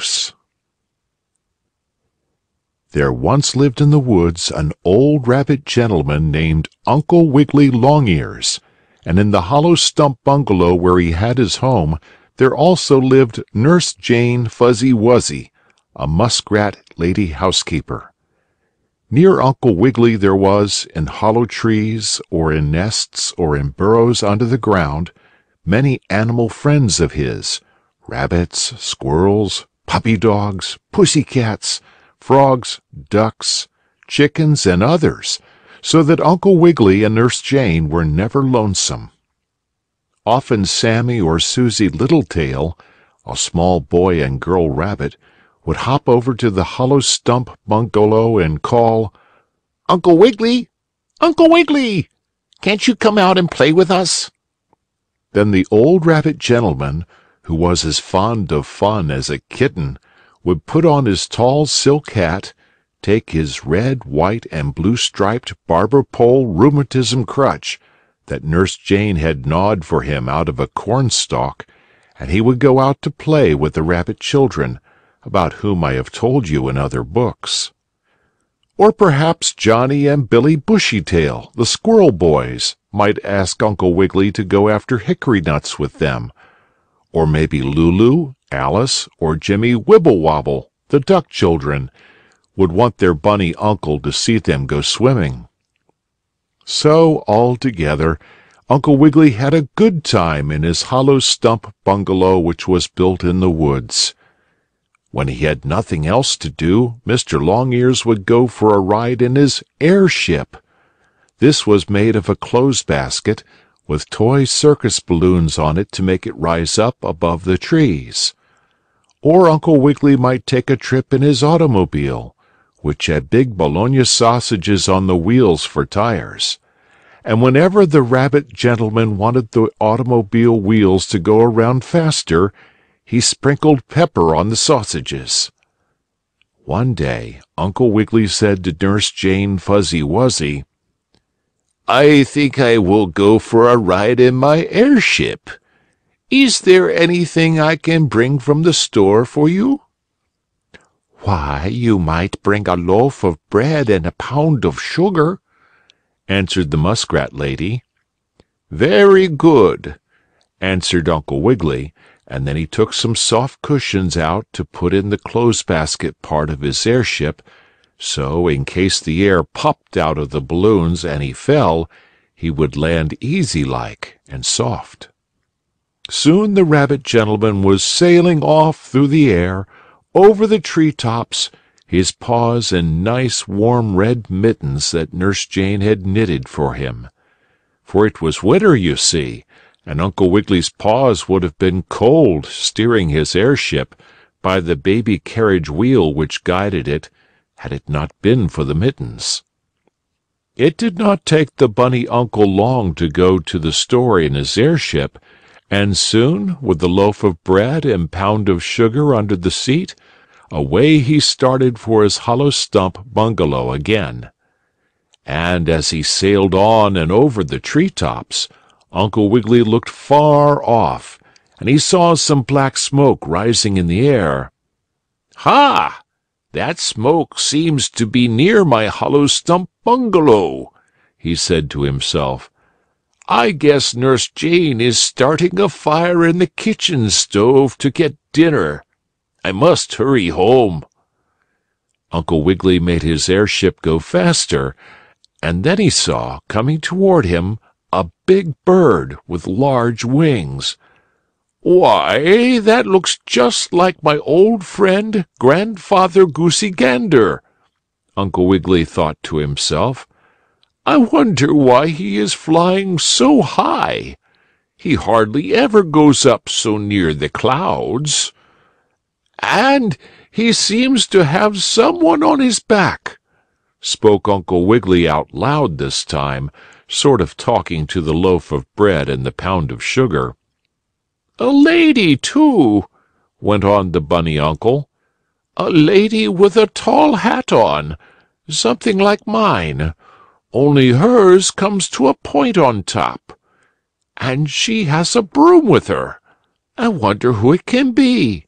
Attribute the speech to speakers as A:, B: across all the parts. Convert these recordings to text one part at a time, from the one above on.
A: Goose. There once lived in the woods an old rabbit gentleman named Uncle Wiggily Longears, and in the hollow stump bungalow where he had his home there also lived Nurse Jane Fuzzy Wuzzy, a muskrat lady housekeeper. Near Uncle Wiggily there was, in hollow trees, or in nests, or in burrows under the ground, many animal friends of his, rabbits, squirrels, puppy dogs, pussy-cats, frogs, ducks, chickens, and others, so that Uncle Wiggily and Nurse Jane were never lonesome. Often Sammy or Susie Littletail, a small boy and girl rabbit, would hop over to the hollow stump bungalow and call, "Uncle Wiggily! Uncle Wiggily! Can't you come out and play with us?" Then the old rabbit gentleman, who was as fond of fun as a kitten, would put on his tall silk hat, take his red, white, and blue-striped barber-pole rheumatism crutch that Nurse Jane had gnawed for him out of a cornstalk, and he would go out to play with the rabbit children, about whom I have told you in other books. Or perhaps Johnny and Billy Bushytail, the squirrel boys, might ask Uncle Wiggily to go after hickory nuts with them. Or maybe Lulu, Alice, or Jimmy Wibblewobble, the duck children, would want their bunny uncle to see them go swimming. So, altogether, Uncle Wiggily had a good time in his hollow stump bungalow which was built in the woods. When he had nothing else to do, Mr. Longears would go for a ride in his airship. This was made of a clothes basket, with toy circus balloons on it to make it rise up above the trees. Or Uncle Wiggily might take a trip in his automobile, which had big bologna sausages on the wheels for tires. And whenever the rabbit gentleman wanted the automobile wheels to go around faster, he sprinkled pepper on the sausages. One day Uncle Wiggily said to Nurse Jane Fuzzy Wuzzy, "I think I will go for a ride in my airship. Is there anything I can bring from the store for you?" "Why, you might bring a loaf of bread and a pound of sugar," answered the muskrat lady. "Very good," answered Uncle Wiggily, and then he took some soft cushions out to put in the clothes basket part of his airship, so in case the air popped out of the balloons and he fell, he would land easy-like and soft. Soon the rabbit gentleman was sailing off through the air, over the tree-tops, his paws in nice warm red mittens that Nurse Jane had knitted for him. For it was winter, you see, and Uncle Wiggily's paws would have been cold steering his airship by the baby carriage wheel which guided it, had it not been for the mittens. It did not take the bunny uncle long to go to the store in his airship, and soon, with the loaf of bread and pound of sugar under the seat, away he started for his hollow stump bungalow again. And as he sailed on and over the tree-tops, Uncle Wiggily looked far off, and he saw some black smoke rising in the air. "Ha! That smoke seems to be near my hollow stump bungalow," he said to himself. "I guess Nurse Jane is starting a fire in the kitchen stove to get dinner. I must hurry home." Uncle Wiggily made his airship go faster, and then he saw, coming toward him, a big bird with large wings. "Why, that looks just like my old friend Grandfather Goosey Gander," Uncle Wiggily thought to himself. "I wonder why he is flying so high. He hardly ever goes up so near the clouds. And he seems to have someone on his back," spoke Uncle Wiggily out loud this time, sort of talking to the loaf of bread and the pound of sugar. "A lady, too," went on the bunny uncle. "A lady with a tall hat on, something like mine, only hers comes to a point on top. And she has a broom with her. I wonder who it can be."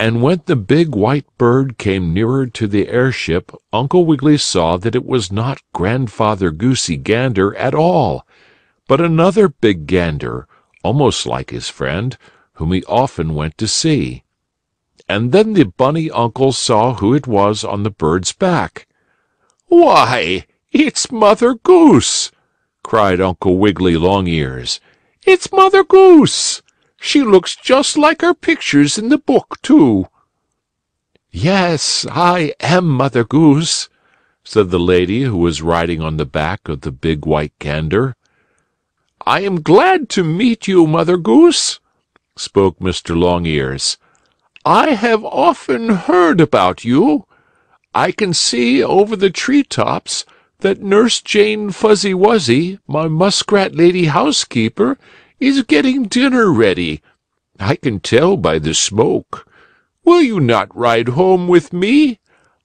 A: And when the big white bird came nearer to the airship, Uncle Wiggily saw that it was not Grandfather Goosey Gander at all, but another big gander, almost like his friend, whom he often went to see. And then the bunny uncle saw who it was on the bird's back. "Why, it's Mother Goose!" cried Uncle Wiggily Longears. "It's Mother Goose! She looks just like her pictures in the book, too." "Yes, I am Mother Goose," said the lady who was riding on the back of the big white gander. "I am glad to meet you, Mother Goose," spoke Mr. Longears. "I have often heard about you. I can see over the tree-tops that Nurse Jane Fuzzy Wuzzy, my muskrat lady housekeeper, is getting dinner ready. I can tell by the smoke. Will you not ride home with me?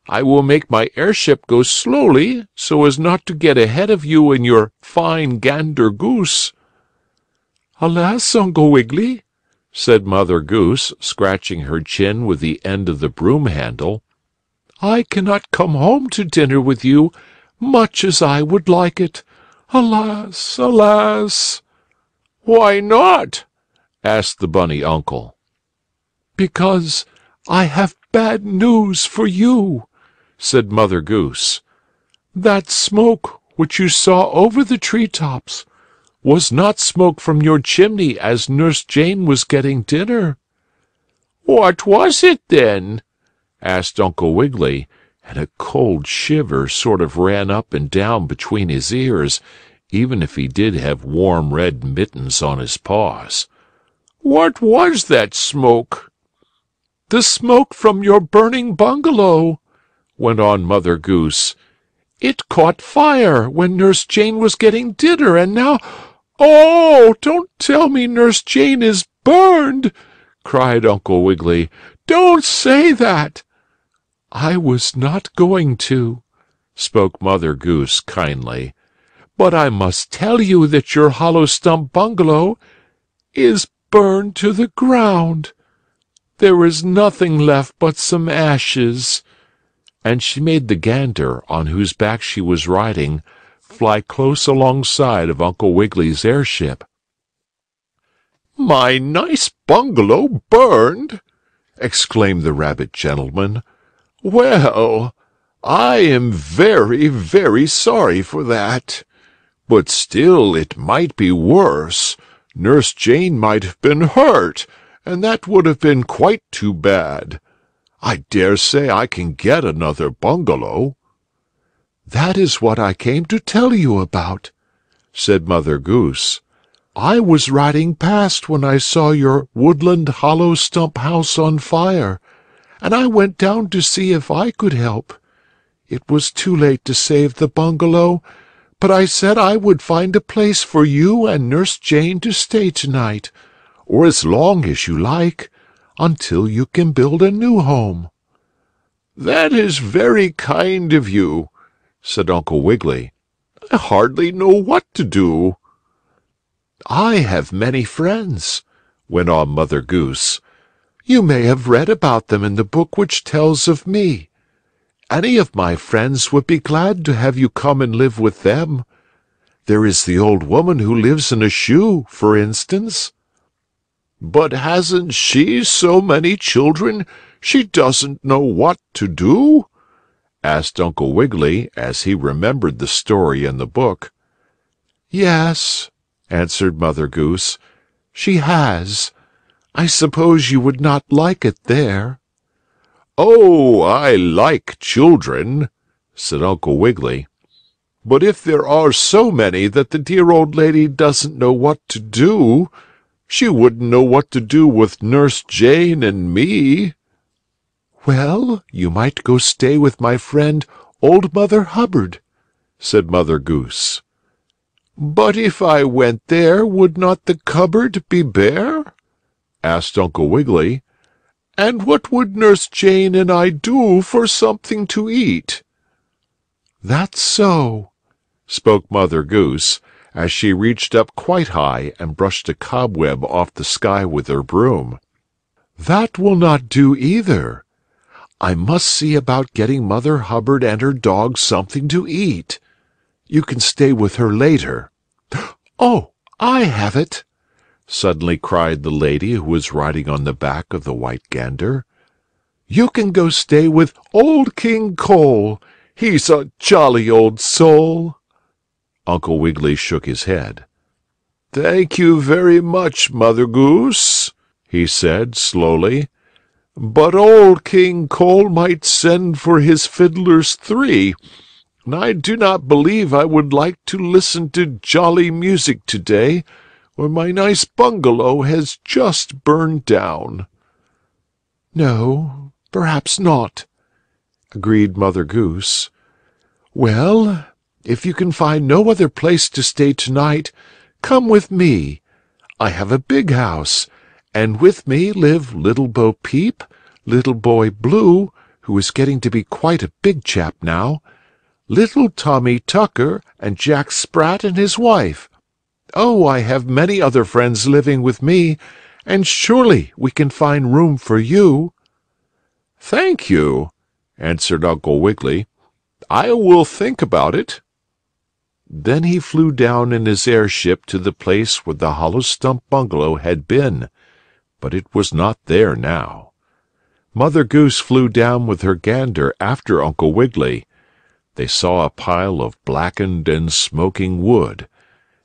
A: I will make my airship go slowly so as not to get ahead of you and your fine gander goose." "Alas, Uncle Wiggily," said Mother Goose, scratching her chin with the end of the broom handle, "I cannot come home to dinner with you, much as I would like it. Alas, alas!" "Why not?" asked the bunny uncle. "Because I have bad news for you," said Mother Goose. "That smoke which you saw over the tree-tops was not smoke from your chimney as Nurse Jane was getting dinner." "What was it, then?" asked Uncle Wiggily, and a cold shiver sort of ran up and down between his ears, even if he did have warm red mittens on his paws. "What was that smoke?" "The smoke from your burning bungalow," went on Mother Goose. "It caught fire when Nurse Jane was getting dinner, and now—" "Oh, don't tell me Nurse Jane is burned!" cried Uncle Wiggily. "Don't say that!" "I was not going to," spoke Mother Goose kindly, "but I must tell you that your hollow stump bungalow is burned to the ground. There is nothing left but some ashes." And she made the gander, on whose back she was riding, fly close alongside of Uncle Wiggily's airship. "My nice bungalow burned!" exclaimed the rabbit gentleman. "Well, I am very, very sorry for that. But still it might be worse. Nurse Jane might have been hurt, and that would have been quite too bad. I dare say I can get another bungalow." "That is what I came to tell you about," said Mother Goose. "I was riding past when I saw your woodland hollow stump house on fire, and I went down to see if I could help. It was too late to save the bungalow, but I said I would find a place for you and Nurse Jane to stay tonight, or as long as you like, until you can build a new home." "That is very kind of you," said Uncle Wiggily. "I hardly know what to do." "I have many friends," went on Mother Goose. "You may have read about them in the book which tells of me. Any of my friends would be glad to have you come and live with them. There is the old woman who lives in a shoe, for instance." "But hasn't she so many children she doesn't know what to do?" asked Uncle Wiggily, as he remembered the story in the book. "Yes," answered Mother Goose, "she has. I suppose you would not like it there." "Oh, I like children," said Uncle Wiggily. "But if there are so many that the dear old lady doesn't know what to do, she wouldn't know what to do with Nurse Jane and me." "Well, you might go stay with my friend Old Mother Hubbard," said Mother Goose. "But if I went there, would not the cupboard be bare?" asked Uncle Wiggily. "And what would Nurse Jane and I do for something to eat?" "That's so," spoke Mother Goose, as she reached up quite high and brushed a cobweb off the sky with her broom. "That will not do either. I must see about getting Mother Hubbard and her dog something to eat. You can stay with her later." "Oh, I have it!" suddenly cried the lady who was riding on the back of the white gander. "You can go stay with Old King Cole. He's a jolly old soul." Uncle Wiggily shook his head. "Thank you very much, Mother Goose," he said slowly, "but Old King Cole might send for his fiddlers 3, and I do not believe I would like to listen to jolly music today, when my nice bungalow has just burned down." "No, perhaps not," agreed Mother Goose. "Well, if you can find no other place to stay tonight, come with me. I have a big house, and with me live Little Bo Peep, Little Boy Blue, who is getting to be quite a big chap now, Little Tommy Tucker, and Jack Sprat and his wife. Oh, I have many other friends living with me, and surely we can find room for you." "Thank you," answered Uncle Wiggily. "I will think about it." Then he flew down in his airship to the place where the hollow stump bungalow had been, but it was not there now. Mother Goose flew down with her gander after Uncle Wiggily. They saw a pile of blackened and smoking wood,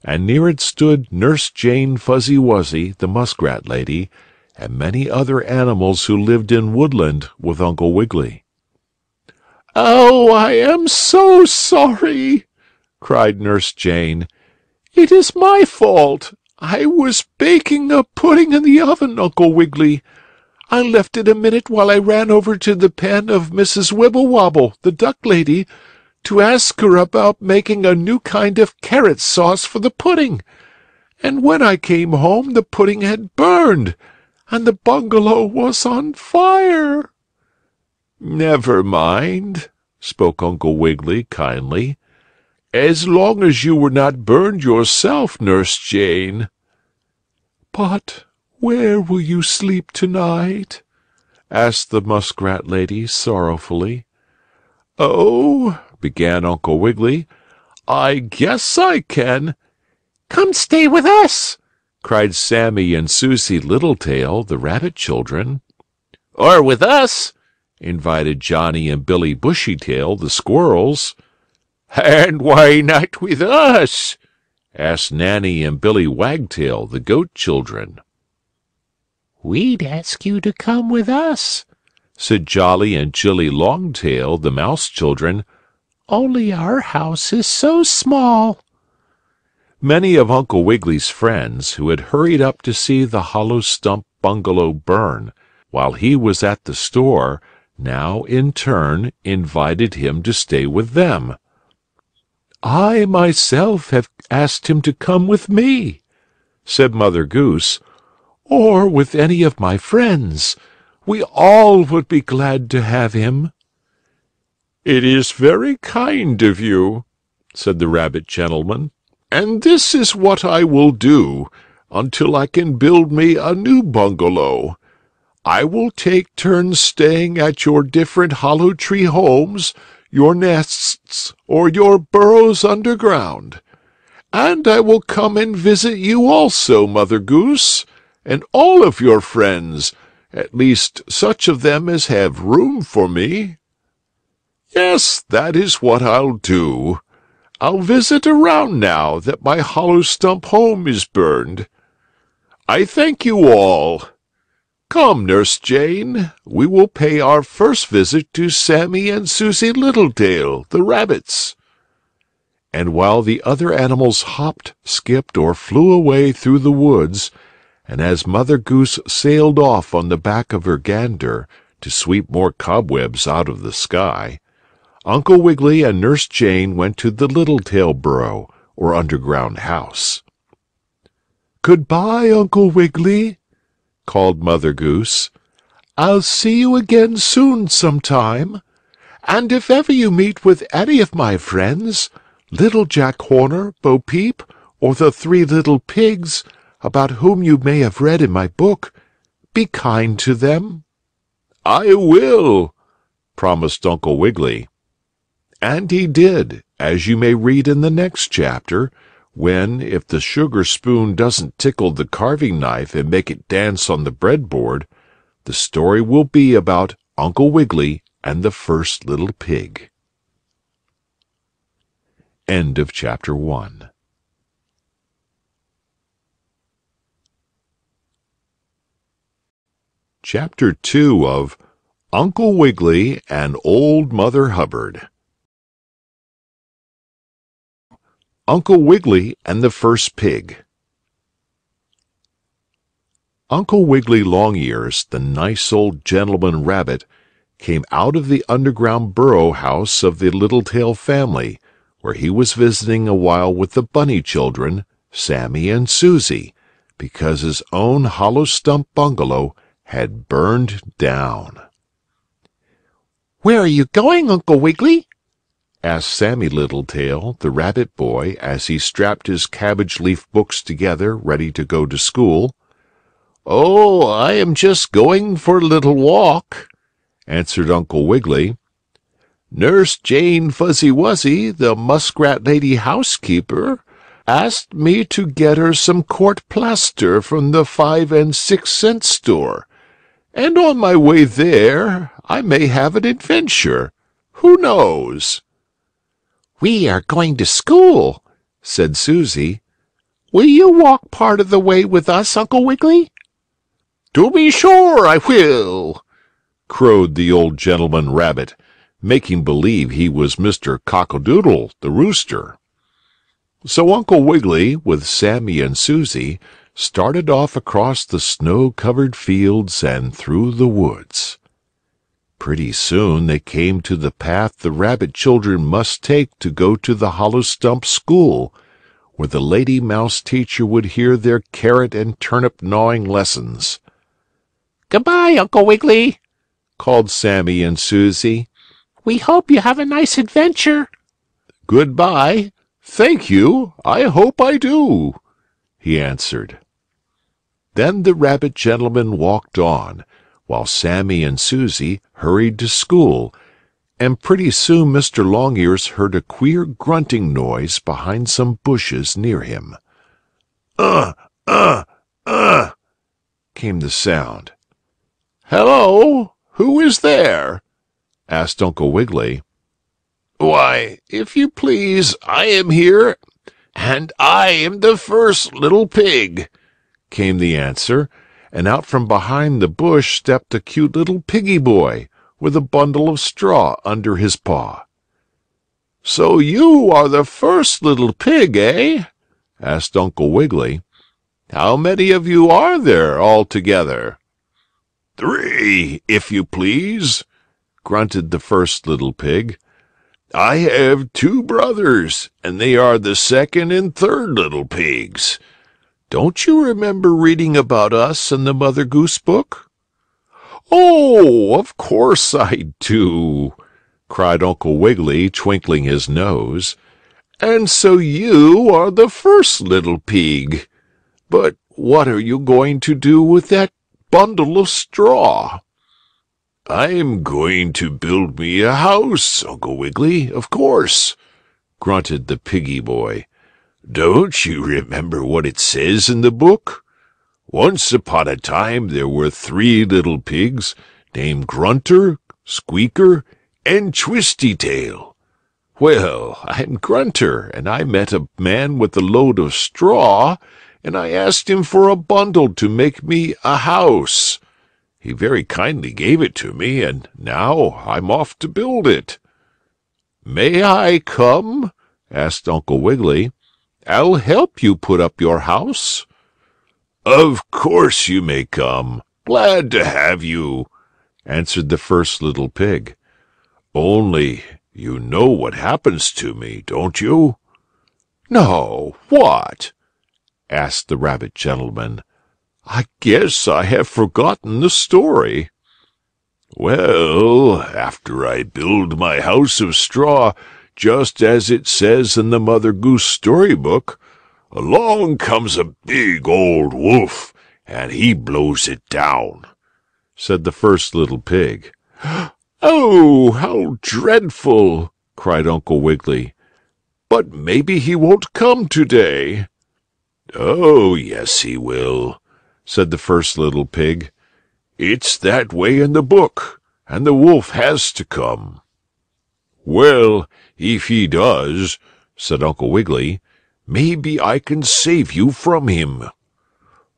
A: and near it stood Nurse Jane Fuzzy Wuzzy, the muskrat lady, and many other animals who lived in Woodland with Uncle Wiggily. "Oh, I am so sorry!" cried Nurse Jane. "It is my fault. I was baking a pudding in the oven, Uncle Wiggily. I left it a minute while I ran over to the pen of Mrs. Wibblewobble, the duck lady, to ask her about making a new kind of carrot sauce for the pudding. And when I came home, the pudding had burned, and the bungalow was on fire." "Never mind," spoke Uncle Wiggily kindly. "As long as you were not burned yourself, Nurse Jane." "But where will you sleep tonight?" asked the muskrat lady sorrowfully. "Oh," began Uncle Wiggily, "I guess I can—" "Come stay with us!" cried Sammie and Susie Littletail, the rabbit children. "Or with us," invited Johnnie and Billie Bushytail, the squirrels. "And why not with us?" asked Nanny and Billy Wagtail, the goat children. "We'd ask you to come with us," said Jolly and Jilly Longtail, the mouse children, "only our house is so small." Many of Uncle Wiggily's friends, who had hurried up to see the hollow stump bungalow burn while he was at the store, now in turn invited him to stay with them. "I myself have asked him to come with me," said Mother Goose, "or with any of my friends. We all would be glad to have him." "It is very kind of you," said the rabbit gentleman, "and this is what I will do until I can build me a new bungalow. I will take turns staying at your different hollow tree homes, your nests, or your burrows underground. And I will come and visit you also, Mother Goose, and all of your friends, at least such of them as have room for me. Yes, that is what I'll do. I'll visit around now that my hollow stump home is burned. I thank you all. Come, Nurse Jane, we will pay our first visit to Sammie and Susie Littletail, the rabbits." And while the other animals hopped, skipped, or flew away through the woods, and as Mother Goose sailed off on the back of her gander to sweep more cobwebs out of the sky, Uncle Wiggily and Nurse Jane went to the Littletail burrow, or underground house. "Goodbye, Uncle Wiggily," called Mother Goose. "I'll see you again soon sometime, and if ever you meet with any of my friends, Little Jack Horner, Bo Peep, or the 3 little pigs, about whom you may have read in my book, Be kind to them." "I will," promised Uncle Wiggily. And he did, as you may read in the next chapter, when, if the sugar spoon doesn't tickle the carving knife and make it dance on the breadboard, the story will be about Uncle Wiggily and the first little pig. End of chapter 1. Chapter 2 of Uncle Wiggily and Old Mother Hubbard. Uncle Wiggily and the First Pig. Uncle Wiggily Longears, the nice old gentleman rabbit, came out of the underground burrow house of the Littletail family, where he was visiting a while with the bunny children, Sammy and Susie, because his own hollow stump bungalow had burned down.
B: "Where are you going, Uncle Wiggily?"
A: asked Sammy Littletail, the rabbit boy, as he strapped his cabbage-leaf books together, ready to go to school.
B: "Oh, I am just going for a little walk,"
A: answered Uncle Wiggily.
B: "Nurse Jane Fuzzy Wuzzy, the muskrat lady housekeeper, asked me to get her some court plaster from the 5 and 6-cent store, and on my way there I may have an adventure. Who knows?" "We are going to school," said Susie. "Will you walk part of the way with us, Uncle Wiggily?" "To be sure I will," crowed the old gentleman rabbit, making believe he was Mr. Cock-a-Doodle, the rooster. So Uncle Wiggily, with Sammy and Susie, started off across the snow-covered fields and through the woods. Pretty soon they came to the path the rabbit children must take to go to the hollow stump school, where the lady mouse teacher would hear their carrot and turnip gnawing lessons. "Goodbye, Uncle Wiggily,"
A: called Sammy and Susie.
B: "We hope you have a nice adventure."
A: "Goodbye. Thank you. I hope I do," he answered. Then the rabbit gentleman walked on, while Sammy and Susie hurried to school, and pretty soon Mr. Longears heard a queer grunting noise behind some bushes near him. Came the sound.
B: "Hello, who is there?"
A: asked Uncle Wiggily.
B: "Why, if you please, I am here, and I am the first little pig,"
A: came the answer, and out from behind the bush stepped a cute little piggy boy with a bundle of straw under his paw.
B: "So you are the first little pig, eh?"
A: asked Uncle Wiggily.
B: "How many of you are there altogether?"
C: "3, if you please,"
A: grunted the first little pig.
C: "I have 2 brothers, and they are the second and third little pigs.
A: Don't you remember reading about us in the Mother Goose book?"
B: "Oh, of course I do,"
A: cried Uncle Wiggily, twinkling his nose.
B: "And so you are the first little pig. But what are you going to do with that bundle of straw?"
C: "I'm going to build me a house, Uncle Wiggily, of course," grunted the piggy boy. "Don't you remember what it says in the book? Once upon a time there were 3 little pigs named Grunter, Squeaker, and Twisty-Tail. Well, I'm Grunter, and I met a man with a load of straw, and I asked him for a bundle to make me a house. He very kindly gave it to me, and now I'm off to build it."
B: "May I come?" asked Uncle Wiggily. "I'll help you put up your house."
C: "Of course you may come. Glad to have you," answered the first little pig. "Only you know what happens to me, don't you?"
B: "No, what?" asked the rabbit gentleman. "I guess I have forgotten the story."
C: "Well, after I build my house of straw, just as it says in the Mother Goose storybook, along comes a big old wolf, and he blows it down," said the first little pig.
B: "Oh, how dreadful!" cried Uncle Wiggily. "But maybe he won't come today."
C: "Oh, yes, he will," said the first little pig. "It's that way in the book, and the wolf has to come." "Well, if he does," said Uncle Wiggily, "maybe I can save you from him."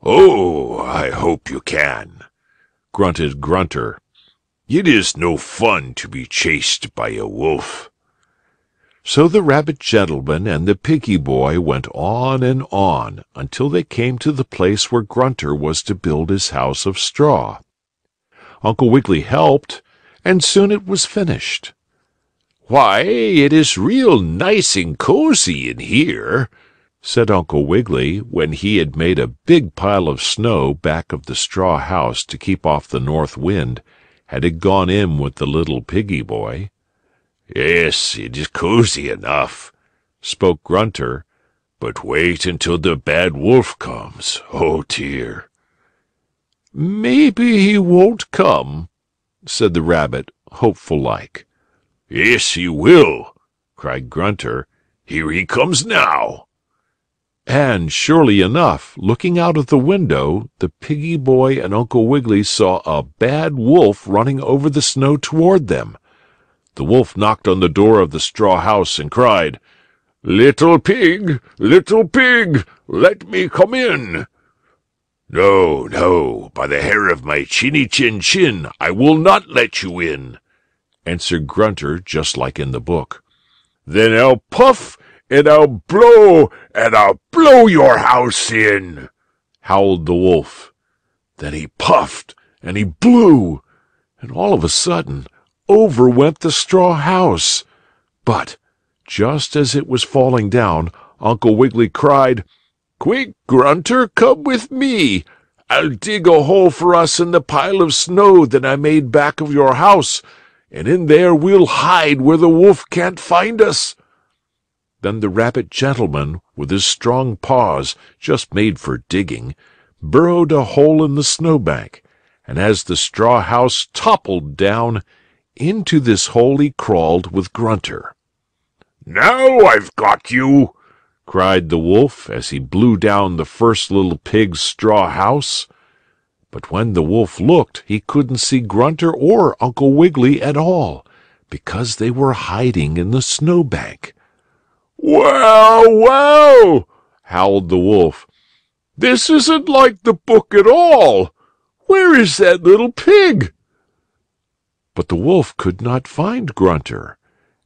C: "Oh, I hope you can," grunted Grunter. "It is no fun to be chased by a wolf."
A: So the rabbit gentleman and the piggy boy went on and on until they came to the place where Grunter was to build his house of straw. Uncle Wiggily helped, and soon it was finished.
C: "Why, it is real nice and cozy in here,"
A: said Uncle Wiggily when he had made a big pile of snow back of the straw house to keep off the north wind, and had gone in with the little piggy boy.
C: "Yes, it is cozy enough," spoke Grunter, "but wait until the bad wolf comes. Oh, dear."
B: "Maybe he won't come," said the rabbit, hopeful-like.
C: "Yes, he will," cried Grunter. "Here he comes now."
A: And surely enough, looking out of the window, the piggy boy and Uncle Wiggily saw a bad wolf running over the snow toward them. The wolf knocked on the door of the straw house and cried,
C: Little pig, let me come in." "No, no, by the hair of my chinny chin chin, I will not let you in," answered Grunter, just like in the book.
B: "Then I'll puff, and I'll blow your house in," howled the wolf. Then he puffed, and he blew, and all of a sudden, over went the straw house. But, just as it was falling down, Uncle Wiggily cried, "Quick, Grunter, come with me. I'll dig a hole for us in the pile of snow that I made back of your house, and in there we'll hide where the wolf can't find us." Then the rabbit gentleman, with his strong paws, just made for digging, burrowed a hole in the snowbank, and as the straw house toppled down, into this hole he crawled with Grunter.
C: "Now I've got you!"
A: cried the wolf as he blew down the first little pig's straw house. But when the wolf looked, he couldn't see Grunter or Uncle Wiggily at all, because they were hiding in the snowbank.
B: "Well, well!" howled the wolf. "This isn't like the book at all. Where is that little pig?" But the wolf could not find Grunter,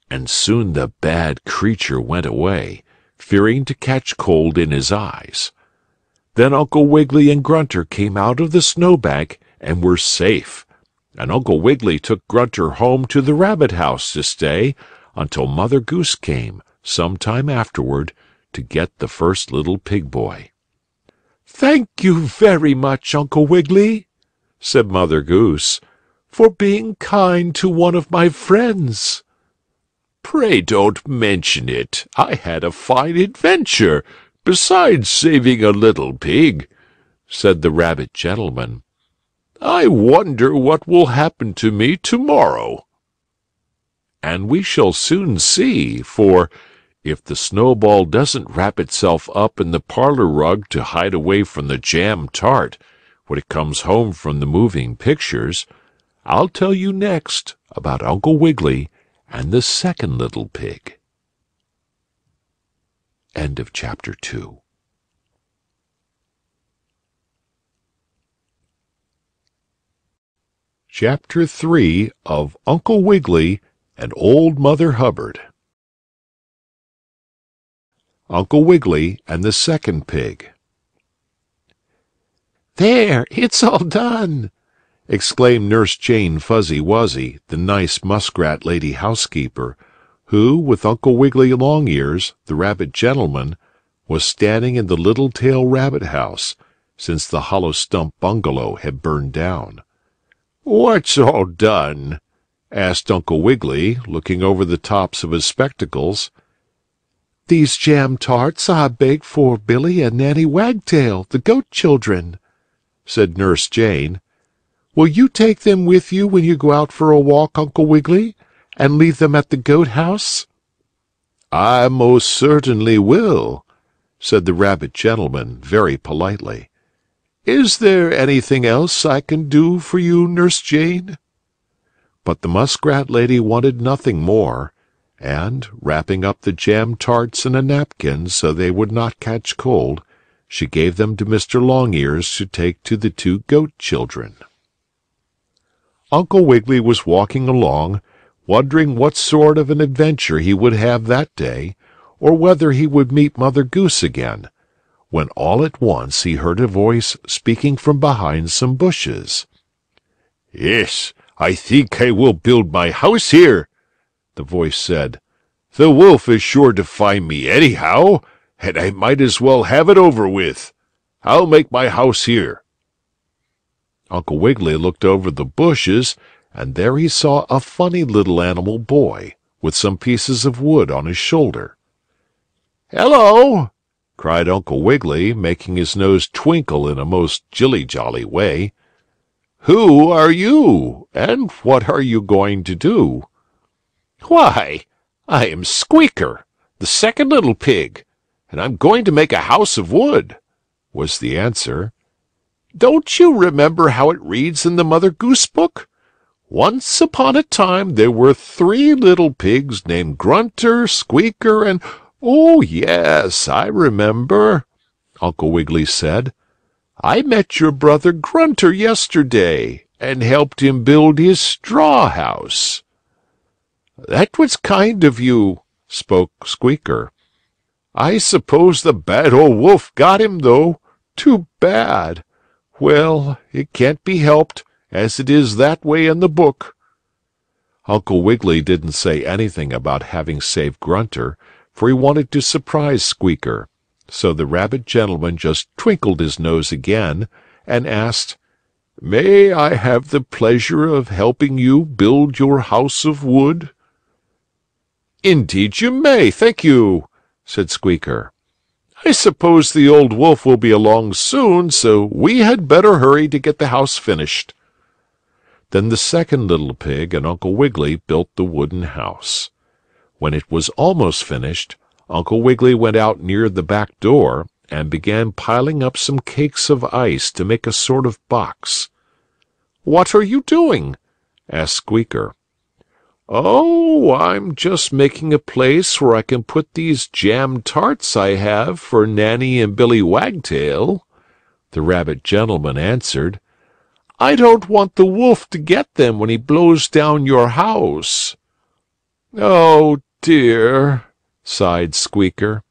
B: and soon the bad creature went away, fearing to catch cold in his eyes. Then Uncle Wiggily and Grunter came out of the snowbank and were safe, and Uncle Wiggily took Grunter home to the rabbit house to stay until Mother Goose came, some time afterward, to get the first little pig boy. "Thank you very much, Uncle Wiggily," said Mother Goose, "for being kind to one of my friends."
C: "Pray don't mention it. I had a fine adventure, besides saving a little pig," said the rabbit gentleman. "I wonder what will happen to me tomorrow."
A: And we shall soon see, for if the snowball doesn't wrap itself up in the parlor rug to hide away from the jam tart when it comes home from the moving pictures, I'll tell you next about Uncle Wiggily and the second little pig. End of chapter 2. Chapter 3 of Uncle Wiggily and Old Mother Hubbard. Uncle Wiggily and the second pig. "There, it's all done!" exclaimed Nurse Jane Fuzzy Wuzzy, the nice muskrat lady housekeeper, who, with Uncle Wiggily Longears, the rabbit gentleman, was standing in the Littletail rabbit house, since the hollow stump bungalow had burned down. "What's all done?" asked Uncle Wiggily, looking over the tops of his spectacles. "These jam tarts I baked for Billy and Nanny Wagtail, the goat children," said Nurse Jane. "Will you take them with you when you go out for a walk, Uncle Wiggily, and leave them at the goat house?"
B: "I most certainly will," said the rabbit gentleman very politely. "Is there anything else I can do for you, Nurse Jane?"
A: But the muskrat lady wanted nothing more, and, wrapping up the jam tarts in a napkin so they would not catch cold, she gave them to Mr. Longears to take to the two goat children. Uncle Wiggily was walking along, wondering what sort of an adventure he would have that day, or whether he would meet Mother Goose again, when all at once he heard a voice speaking from behind some bushes.
B: "Yes, I think I will build my house here," the voice said. "The wolf is sure to find me anyhow, and I might as well have it over with. I'll make my house here."
A: Uncle Wiggily looked over the bushes, and there he saw a funny little animal boy, with some pieces of wood on his shoulder.
B: "Hello!"
A: cried Uncle Wiggily, making his nose twinkle in a most jolly way.
B: "Who are you, and what are you going to do?" "Why, I am Squeaker, the second little pig, and I'm going to make a house of wood," was the answer. "Don't you remember how it reads in the Mother Goose book? Once upon a time there were 3 little pigs named Grunter, Squeaker, and—" "Oh, yes, I remember," Uncle Wiggily said. "I met your brother Grunter yesterday and helped him build his straw house." "That was kind of you," spoke Squeaker. "I suppose the bad old wolf got him, though. Too bad. Well, it can't be helped, as it is that way in the book."
A: Uncle Wiggily didn't say anything about having saved Grunter, for he wanted to surprise Squeaker, so the rabbit gentleman just twinkled his nose again and asked, "May I have the pleasure of helping you build your house of wood?"
B: "Indeed you may, thank you," said Squeaker.
A: "I suppose the old wolf will be along soon, so we had better hurry to get the house finished." Then the second little pig and Uncle Wiggily built the wooden house. When it was almost finished, Uncle Wiggily went out near the back door and began piling up some cakes of ice to make a sort of box.
B: "What are you doing?" asked Squeaker.
A: "Oh, I'm just making a place where I can put these jam tarts I have for Nanny and Billy Wagtail," the rabbit gentleman answered. "I don't want the wolf to get them when he blows down your house."
B: "Oh, dear," sighed Squeaker.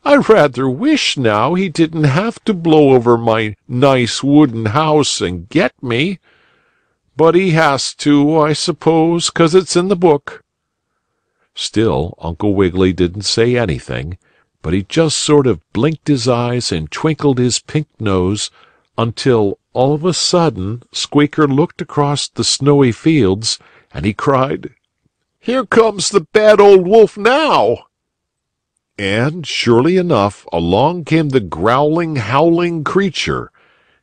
A: "I rather wish now he didn't have to blow over my nice wooden house and get me. But he has to, I suppose, 'cause it's in the book." Still, Uncle Wiggily didn't say anything, but he just sort of blinked his eyes and twinkled his pink nose until, all of a sudden, Squeaker looked across the snowy fields and he cried,
B: "Here comes the bad old wolf now!"
A: And, surely enough, along came the growling, howling creature.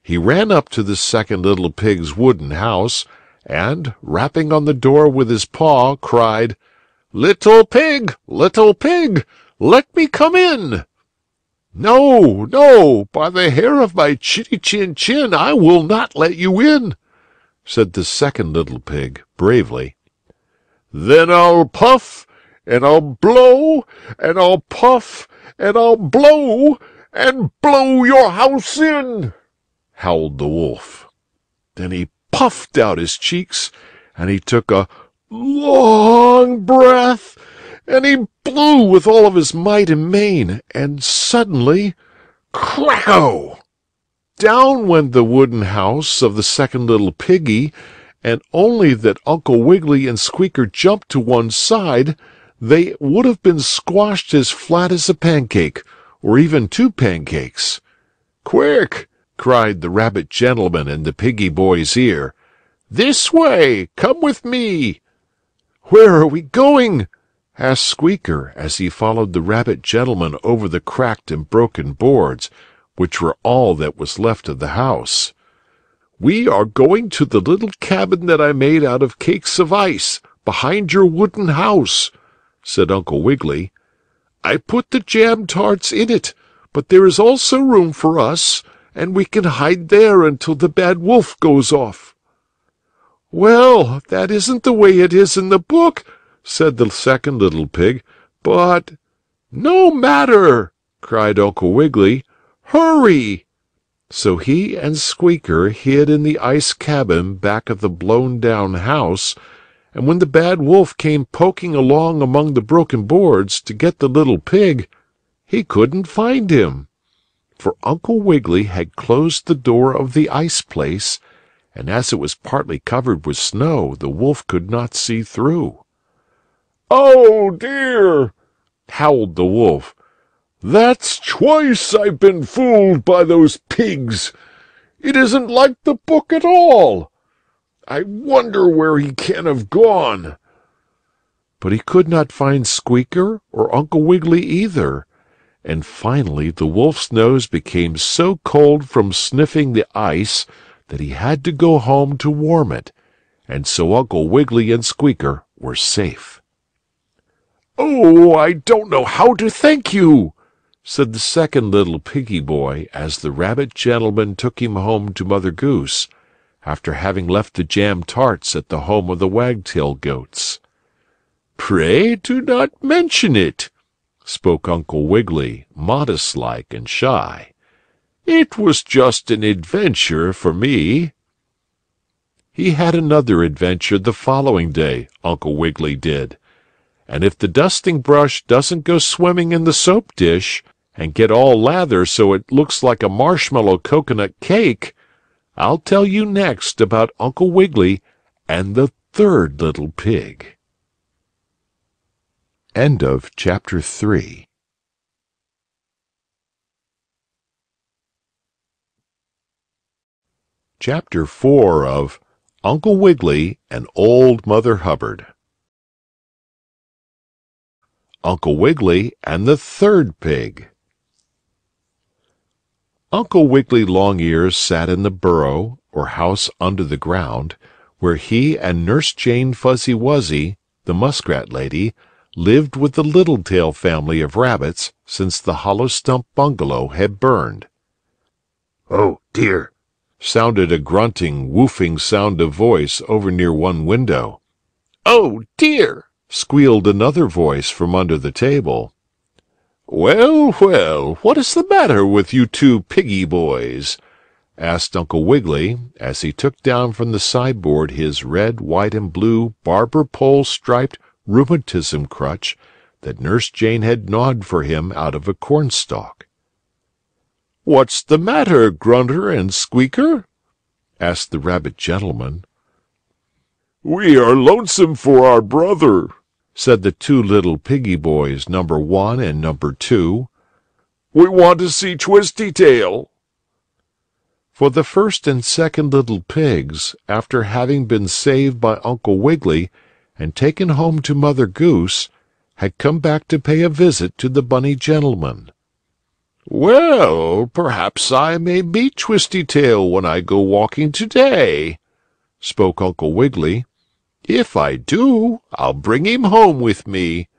A: He ran up to the second little pig's wooden house, and, rapping on the door with his paw, cried,
B: Little pig, let me come in!"
A: "No, no, by the hair of my chitty chin chin, I will not let you in," said the second little pig, bravely.
B: "Then I'll puff, and I'll blow, and I'll puff, and I'll blow, and blow your house in!" howled the wolf. Then he puffed out his cheeks, and he took a long breath, and he blew with all of his might and main, and suddenly, cracko!
A: Down went the wooden house of the second little piggy, and only that Uncle Wiggily and Squeaker jumped to one side, they would have been squashed as flat as a pancake, or even 2 pancakes.
B: "Quick!"
A: cried the rabbit gentleman in the piggy boy's ear.
B: "This way! Come with me!"
A: "Where are we going?" asked Squeaker as he followed the rabbit gentleman over the cracked and broken boards, which were all that was left of the house.
B: We are going to the little cabin that I made out of cakes of ice, behind your wooden house," said Uncle Wiggily. "I put the jam tarts in it, but there is also room for us, and we can hide there until the bad wolf goes off." "Well, that isn't the way it is in the book," said the second little pig, "but—" "No matter!" cried Uncle Wiggily. "Hurry!" So he and Squeaker hid in the ice cabin back of the blown-down house, and when the bad wolf came poking along among the broken boards to get the little pig, he couldn't find him, for Uncle Wiggily had closed the door of the ice place, and as it was partly covered with snow, the wolf could not see through. "Oh, dear!" howled the wolf. "That's twice I've been fooled by those pigs. It isn't like the book at all. I wonder where he can have gone." But he could not find Squeaker or Uncle Wiggily either, and finally the wolf's nose became so cold from sniffing the ice that he had to go home to warm it, and so Uncle Wiggily and Squeaker were safe. "Oh, I don't know how to thank you," said the second little piggy boy as the rabbit gentleman took him home to Mother Goose, after having left the jam tarts at the home of the wagtail goats. "Pray do not mention it," spoke Uncle Wiggily, modest-like and shy. "It was just an adventure for me." He had another adventure the following day, Uncle Wiggily did, and if the dusting brush doesn't go swimming in the soap dish and get all lather so it looks like a marshmallow coconut cake, I'll tell you next about Uncle Wiggily and the third little pig.
A: End of chapter 3. Chapter 4 of Uncle Wiggily and Old Mother Hubbard. Uncle Wiggily and the third pig. Uncle Wiggily Longears sat in the burrow, or house under the ground, where he and Nurse Jane Fuzzy Wuzzy, the muskrat lady, lived with the Littletail family of rabbits since the hollow stump bungalow had burned.
B: "Oh, dear!" sounded a grunting, woofing sound of voice over near one window. "Oh, dear!" squealed another voice from under the table. "Well, well, what is the matter with you two piggy boys?" asked Uncle Wiggily as he took down from the sideboard his red, white, and blue barber pole striped rheumatism crutch that Nurse Jane had gnawed for him out of a cornstalk. "What's the matter, Grunter and Squeaker?" asked the rabbit gentleman. "We are lonesome for our brother," said the two little piggy boys, number 1 and number 2. "We want to see Twisty Tail." For the first and second little pigs, after having been saved by Uncle Wiggily and taken home to Mother Goose, had come back to pay a visit to the bunny gentleman. "Well, perhaps I may meet Twisty Tail when I go walking today," spoke Uncle Wiggily. "If I do, I'll bring him home with me."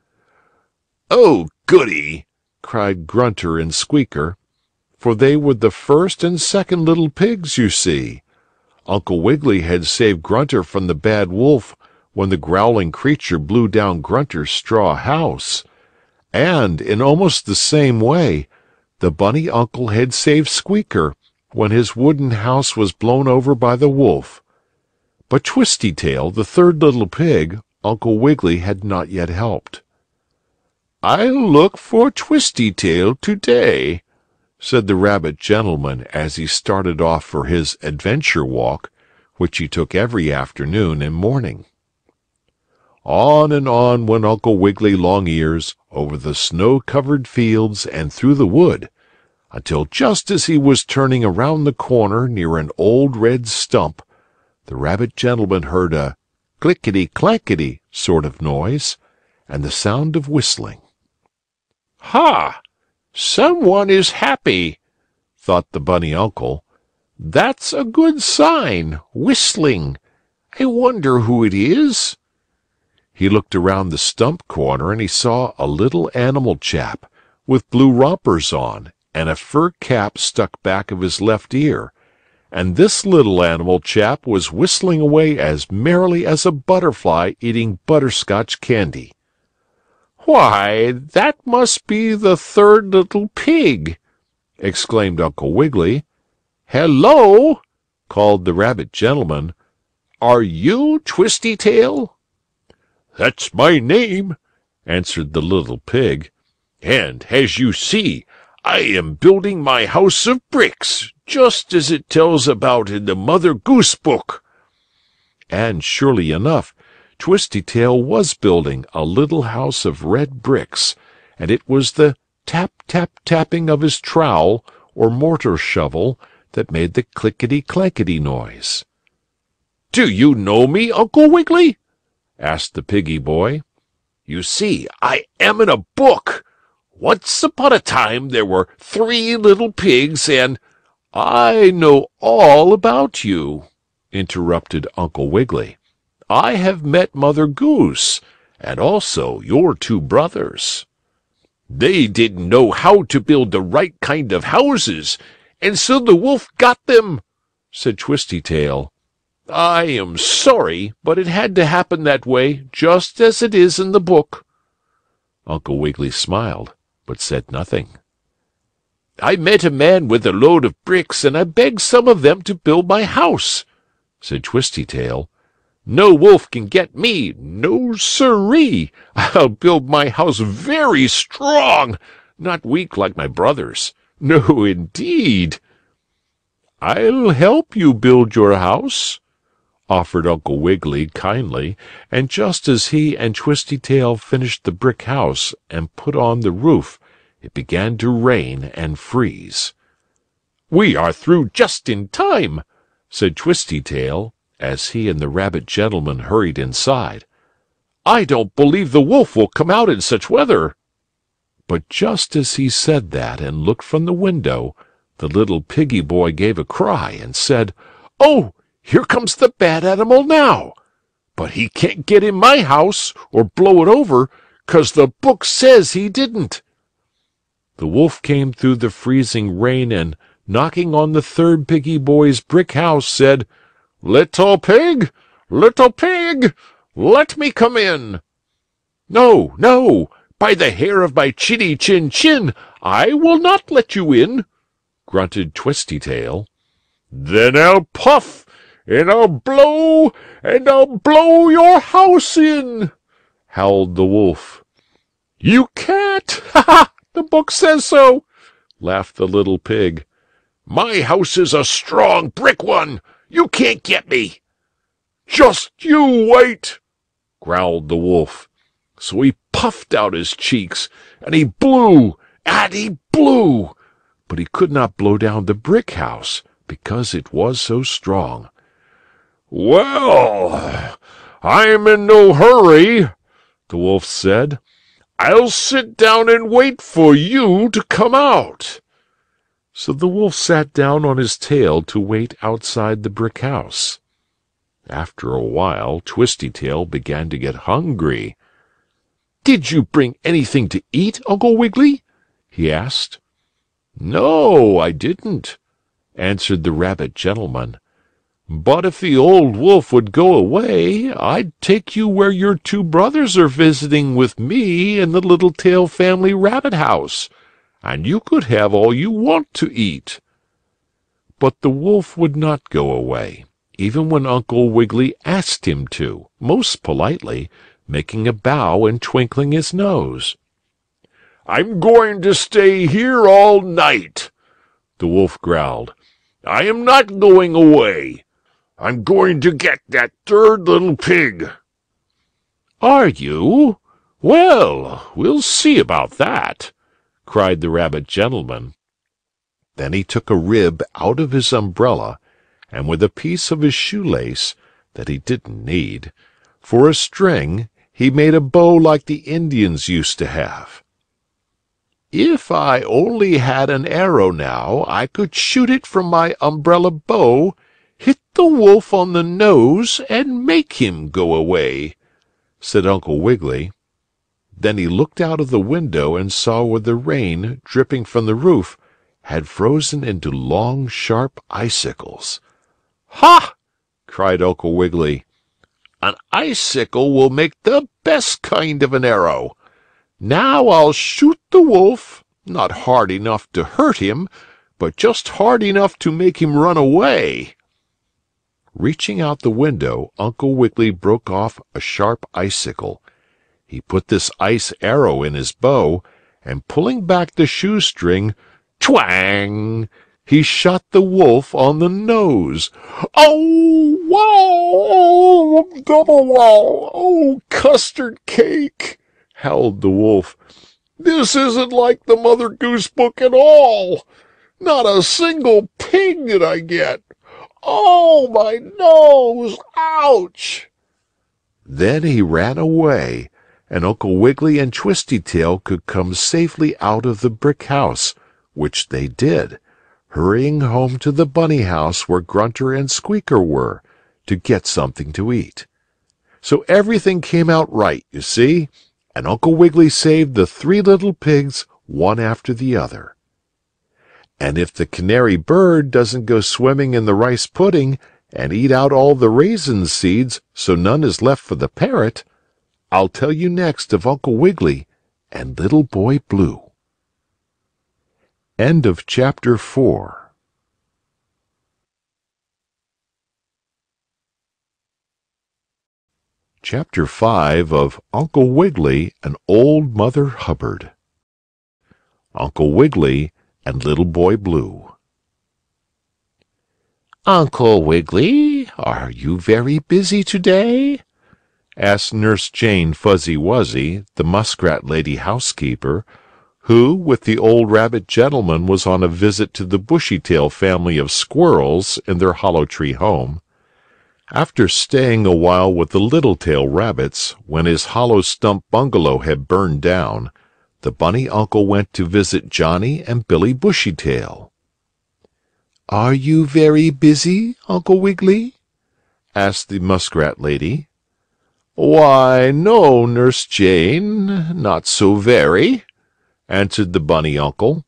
B: "Oh, goody!" cried Grunter and Squeaker, for they were the first and second little pigs, you see. Uncle Wiggily had saved Grunter from the bad wolf when the growling creature blew down Grunter's straw house, and in almost the same way the bunny uncle had saved Squeaker when his wooden house was blown over by the wolf. But Twisty Tail, the third little pig, Uncle Wiggily had not yet helped. "I'll look for Twisty Tail today," said the rabbit gentleman as he started off for his adventure walk, which he took every afternoon and morning. On and on went Uncle Wiggily Longears over the snow-covered fields and through the wood, until just as he was turning around the corner near an old red stump, the rabbit gentleman heard a clickety-clackety sort of noise and the sound of whistling. "Ha! Someone is happy," thought the bunny uncle. That's a good sign, whistling. I wonder who it is."
A: He looked around the stump corner and he saw a little animal chap with blue rompers on and a fur cap stuck back of his left ear, and this little animal chap was whistling away as merrily as a butterfly eating butterscotch candy.
B: "Why, that must be the third little pig!" exclaimed Uncle Wiggily. "Hello!" called the rabbit gentleman. "Are you Twisty-Tail?"
C: "That's my name,"
B: answered the little pig.
C: "and, as you see, I am building my house of bricks, just as it tells about in the Mother Goose book."
A: And surely enough, Twisty-Tail was building a little house of red bricks, and it was the tap-tap-tapping of his trowel or mortar shovel that made the clickety-clackety noise.
B: "Do you know me, Uncle Wiggily?" asked the piggy boy. "You see, I am in a book. Once upon a time there were 3 little pigs, and—" "I know all about you," interrupted Uncle Wiggily. "I have met Mother Goose, and also your 2 brothers." "They didn't know how to build the right kind of houses, and so the wolf got them," said Twisty-Tail. "I am sorry, but it had to happen that way, just as it is in the book." Uncle Wiggily smiled, but said nothing. "I met a man with a load of bricks, and I begged some of them to build my house," said Twisty-Tail. "No wolf can get me. No, siree! I'll build my house very strong, not weak like my brothers. No, indeed." "I'll help you build your house," offered Uncle Wiggily kindly, and just as he and Twisty-Tail finished the brick house and put on the roof, it began to rain and freeze. "We are through just in time," said Twisty-Tail, as he and the rabbit gentleman hurried inside. "I don't believe the wolf will come out in such weather." But just as he said that and looked from the window, the little piggy boy gave a cry and said, "Oh, here comes the bad animal now! But he can't get in my house or blow it over, 'cause the book says he didn't." The wolf came through the freezing rain and, knocking on the third piggy boy's brick house, said, little pig, let me come in." "No, no, by the hair of my chinny chin chin, I will not let you in," grunted Twisty-Tail.
C: "Then I'll puff, and I'll blow, and I'll blow your house in," howled the wolf.
B: "You can't! Ha ha! The book says so," laughed the little pig.
C: "My house is a strong brick one. You can't get me."
B: "Just you wait," growled the wolf. So he puffed out his cheeks, and he blew, but he could not blow down the brick house because it was so strong.
C: "Well, I'm in no hurry," the wolf said. "I'll sit down and wait for you to come out."
A: So the wolf sat down on his tail to wait outside the brick house. After a while, Twisty-Tail began to get hungry.
B: "Did you bring anything to eat, Uncle Wiggily?" he asked.
A: "No, I didn't," answered the rabbit gentleman. "But if the old wolf would go away, I'd take you where your 2 brothers are visiting with me in the Littletail family rabbit house, and you could have all you want to eat." But the wolf would not go away, even when Uncle Wiggily asked him to, most politely, making a bow and twinkling his nose.
C: "I'm going to stay here all night," the wolf growled. "I am not going away. I'm going to get that third little pig."
B: "Are you? Well, we'll see about that," cried the rabbit gentleman.
A: Then he took a rib out of his umbrella, and with a piece of his shoelace, that he didn't need, for a string, he made a bow like the Indians used to have.
B: If I only had an arrow now, I could shoot it from my umbrella bow, hit the wolf on the nose, and make him go away," said Uncle Wiggily. Then he looked out of the window and saw where the rain, dripping from the roof, had frozen into long, sharp icicles. "Ha!" cried Uncle Wiggily. "An icicle will make the best kind of an arrow. Now I'll shoot the wolf, not hard enough to hurt him, but just hard enough to make him run away." Reaching out the window, Uncle Wiggily broke off a sharp icicle. He put this ice arrow in his bow, and pulling back the shoestring, twang! He shot the wolf on the nose. "Oh, wow! Double wow! Oh, custard cake!" howled the wolf. "This isn't like the Mother Goose book at all. Not a single pig did I get. Oh, my nose! Ouch!" Then he ran away, and Uncle Wiggily and Twistytail could come safely out of the brick house, which they did, hurrying home to the bunny house where Grunter and Squeaker were, to get something to eat. So everything came out right, you see, and Uncle Wiggily saved the 3 little pigs one after the other. And if the canary bird doesn't go swimming in the rice pudding and eat out all the raisin seeds so none is left for the parrot, I'll tell you next of Uncle Wiggily and Little Boy Blue. End of chapter 4. Chapter 5 of Uncle Wiggily and Old Mother Hubbard. Uncle Wiggily and Little Boy Blue. "Uncle Wiggily, are you very busy today?" asked Nurse Jane Fuzzy Wuzzy, the muskrat lady housekeeper, who, with the old rabbit gentleman, was on a visit to the Bushytail family of squirrels in their hollow tree home. After staying a while with the Littletail rabbits, when his hollow stump bungalow had burned down, the bunny uncle went to visit Johnny and Billy Bushytail. "Are you very busy, Uncle Wiggily?" asked the muskrat lady. "Why, no, Nurse Jane, not so very," answered the bunny uncle.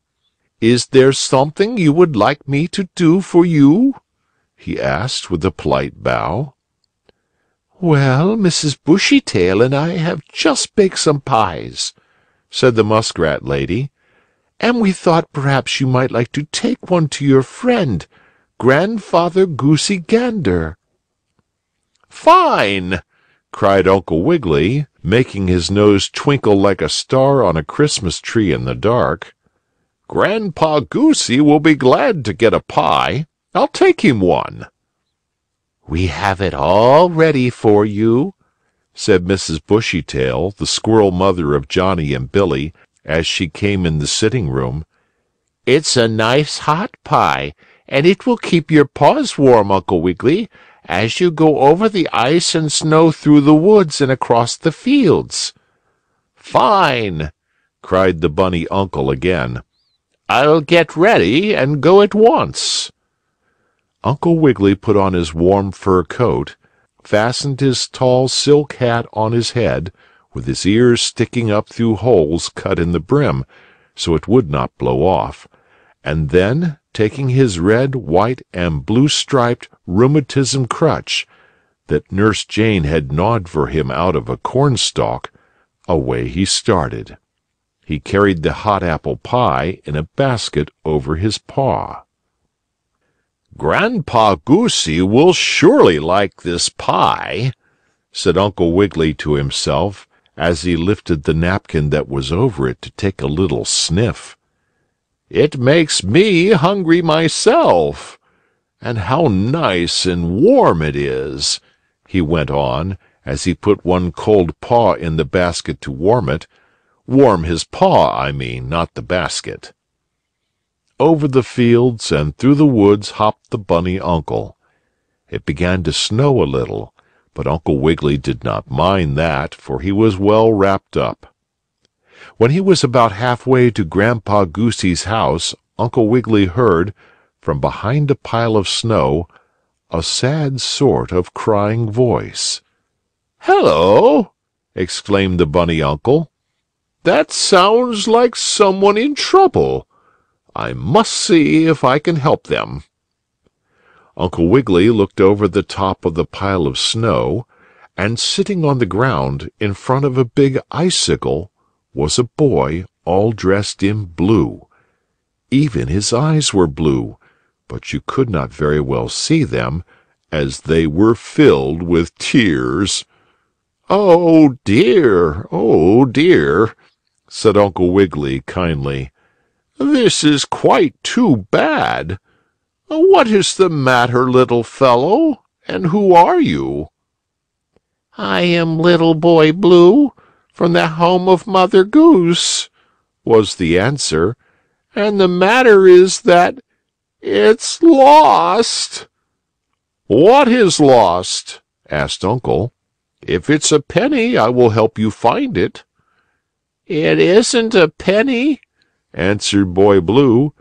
B: "Is there something you would like me to do for you?" he asked with a polite bow. "Well, Mrs. Bushytail and I have just baked some pies," said the muskrat lady, "and we thought perhaps you might like to take one to your friend, Grandfather Goosey Gander." "Fine!" cried Uncle Wiggily, making his nose twinkle like a star on a Christmas tree in the dark. "Grandpa Goosey will be glad to get a pie. I'll take him one." "We have it all ready for you," said Mrs. Bushytail, the squirrel mother of Johnny and Billy, as she came in the sitting room. "It's a nice hot pie, and it will keep your paws warm, Uncle Wiggily, as you go over the ice and snow through the woods and across the fields." "Fine!" cried the bunny uncle again. "I'll get ready and go at once." Uncle Wiggily put on his warm fur coat, fastened his tall silk hat on his head, with his ears sticking up through holes cut in the brim, so it would not blow off, and then, taking his red, white, and blue-striped rheumatism crutch that Nurse Jane had gnawed for him out of a cornstalk, away he started. He carried the hot apple pie in a basket over his paw. "Grandpa Goosey will surely like this pie," said Uncle Wiggily to himself, as he lifted the napkin that was over it to take a little sniff. "It makes me hungry myself. And how nice and warm it is," he went on, as he put one cold paw in the basket to warm it. Warm his paw, I mean, not the basket. Over the fields and through the woods hopped the bunny uncle. It began to snow a little, but Uncle Wiggily did not mind that, for he was well wrapped up.
A: When he was about halfway to Grandpa Goosey's house, Uncle Wiggily heard, from behind a pile of snow, a sad sort of crying voice.
B: "Hello!" exclaimed the bunny uncle. "That sounds like someone in trouble. I must see if I can help them."
A: Uncle Wiggily looked over the top of the pile of snow, and sitting on the ground in front of a big icicle was a boy all dressed in blue. Even his eyes were blue, but you could not very well see them, as they were filled with tears.
B: "Oh, dear," said Uncle Wiggily kindly. "This is quite too bad. What is the matter, little fellow, and who are you?"
D: "I am Little Boy Blue, from the home of Mother Goose,"
B: was the answer, "and the matter is that it's lost." "What is lost?" asked Uncle. "If it's a penny, I will help you find it."
D: "It isn't a penny,"
B: answered Boy Blue.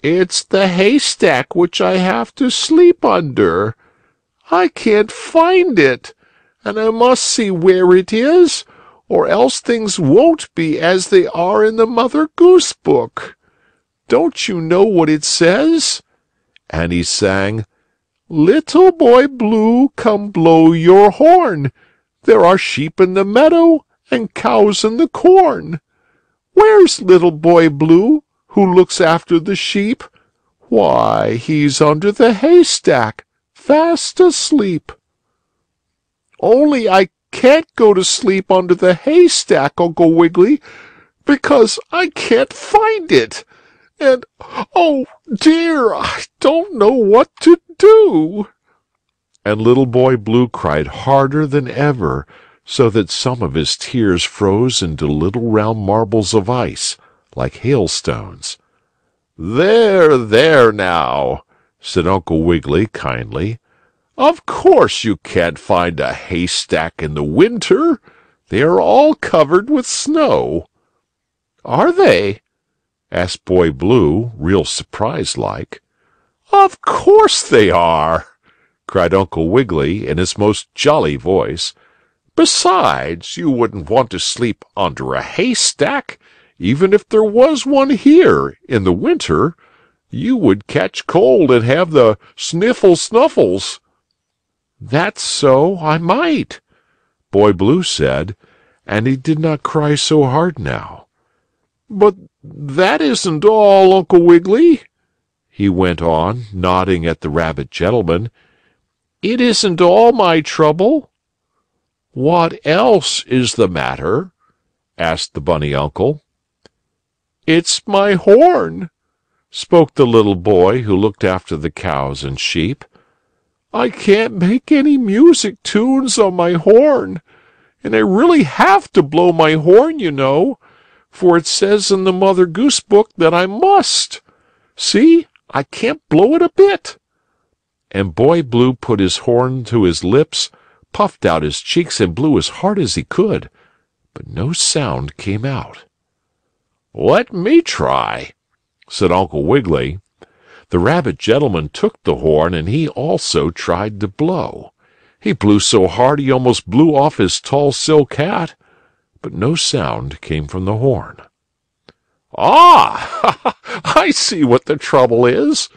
B: "It's the haystack which I have to sleep under. I can't find it, and I must see where it is, or else things won't be as they are in the Mother Goose book. Don't you know what it says?" And he sang, "Little Boy Blue, come blow your horn. There are sheep in the meadow and cows in the corn. Where's Little Boy Blue, who looks after the sheep? Why, he's under the haystack, fast asleep." "Only I can't go to sleep under the haystack, Uncle Wiggily, because I can't find it. And, oh dear, I don't know what to do."
A: And Little Boy Blue cried harder than ever, so that some of his tears froze into little round marbles of ice, like hailstones.
B: There now," said Uncle Wiggily kindly. "Of course you can't find a haystack in the winter. They are all covered with snow."
D: "Are they?"
B: asked Boy Blue, real surprised like. "Of course they are!" cried Uncle Wiggily in his most jolly voice. "Besides, you wouldn't want to sleep under a haystack. Even if there was one here in the winter, you would catch cold and have the sniffles.
D: "That's so, I might,"
A: Boy Blue said, and he did not cry so hard now.
B: "But that isn't all, Uncle Wiggily,"
A: he went on, nodding at the rabbit gentleman.
B: "It isn't all my trouble." "What else is the matter?" asked the bunny uncle. "It's my horn," spoke the little boy who looked after the cows and sheep. "I can't make any music tunes on my horn, and I really have to blow my horn, you know, for it says in the Mother Goose book that I must. See, I can't blow it a bit."
A: And Boy Blue put his horn to his lips, puffed out his cheeks, and blew as hard as he could, but no sound came out.
B: "Let me try," said Uncle Wiggily.
A: The rabbit gentleman took the horn, and he also tried to blow. He blew so hard he almost blew off his tall silk hat, but no sound came from the horn.
B: "Ah, I see what the trouble is,"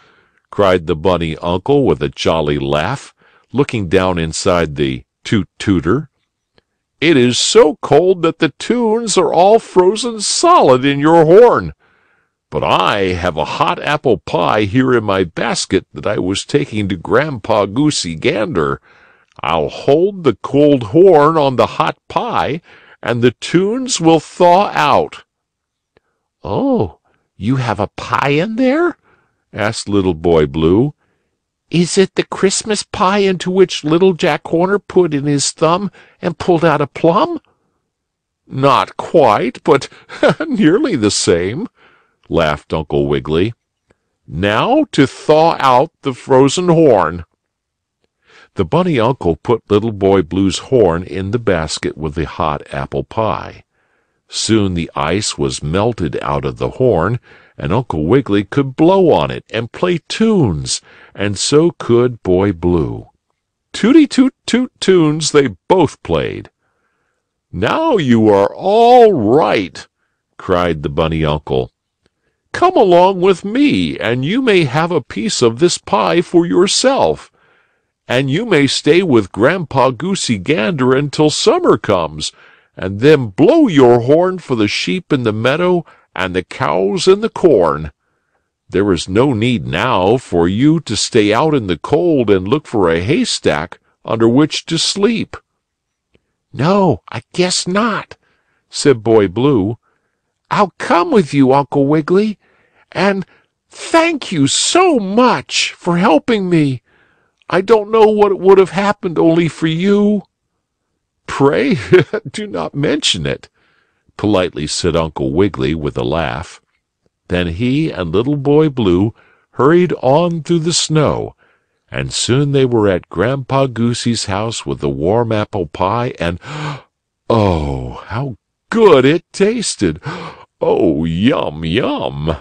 B: cried the bunny uncle with a jolly laugh, looking down inside the toot-tooter. "It is so cold that the tunes are all frozen solid in your horn. But I have a hot apple pie here in my basket that I was taking to Grandpa Goosey Gander. I'll hold the cold horn on the hot pie, and the tunes will thaw out."
D: "Oh, you have a pie in there?"
B: asked Little Boy Blue.
D: "Is it the Christmas pie into which Little Jack Horner put in his thumb and pulled out a plum?"
B: "Not quite, but nearly the same," laughed Uncle Wiggily. "Now to thaw out the frozen horn."
A: The bunny uncle put Little Boy Blue's horn in the basket with the hot apple pie.
C: Soon the ice was melted out of the horn, and Uncle Wiggily could blow on it and play tunes, and so could Boy Blue. Tooty-toot-toot tunes they both played. "Now you are all right," cried the bunny uncle. "Come along with me, and you may have a piece of this pie for yourself. And you may stay with Grandpa Goosey Gander until summer comes, and then blow your horn for the sheep in the meadow and the cows in the corn. There is no need now for you to stay out in the cold and look for a haystack under which to sleep." "No, I guess not," said Boy Blue. "I'll come with you, Uncle Wiggily, and thank you so much for helping me. I don't know what would have happened only for you." "Pray do not mention it," politely said Uncle Wiggily with a laugh. Then he and Little Boy Blue hurried on through the snow, and soon they were at Grandpa Goosey's house with the warm apple pie, and oh, how good it tasted! Oh, yum, yum!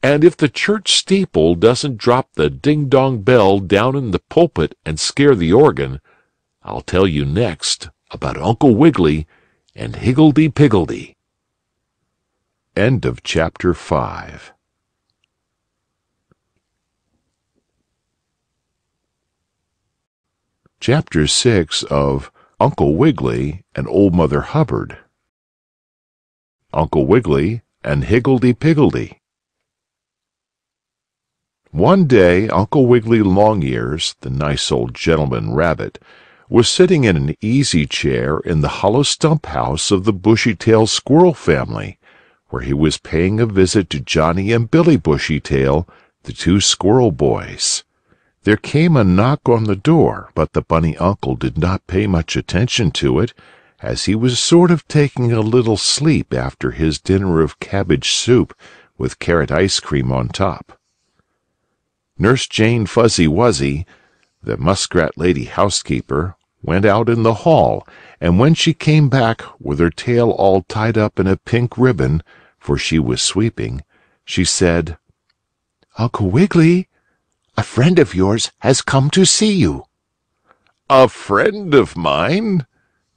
C: And if the church steeple doesn't drop the ding-dong bell down in the pulpit and scare the organ, I'll tell you next about Uncle Wiggily and Higgledy-Piggledy.
A: End of chapter 5. Chapter 6 of Uncle Wiggily and Old Mother Hubbard. Uncle Wiggily and Higgledy-Piggledy. One day Uncle Wiggily Longears, the nice old gentleman rabbit, was sitting in an easy chair in the hollow stump house of the Bushytail squirrel family, where he was paying a visit to Johnny and Billy Bushytail, the two squirrel boys. There came a knock on the door, but the bunny uncle did not pay much attention to it, as he was sort of taking a little sleep after his dinner of cabbage soup with carrot ice cream on top. Nurse Jane Fuzzy Wuzzy, the muskrat lady housekeeper, went out in the hall, and when she came back with her tail all tied up in a pink ribbon, for she was sweeping, she said, "Uncle Wiggily, a friend of yours has come to see you."
C: "A friend of mine?"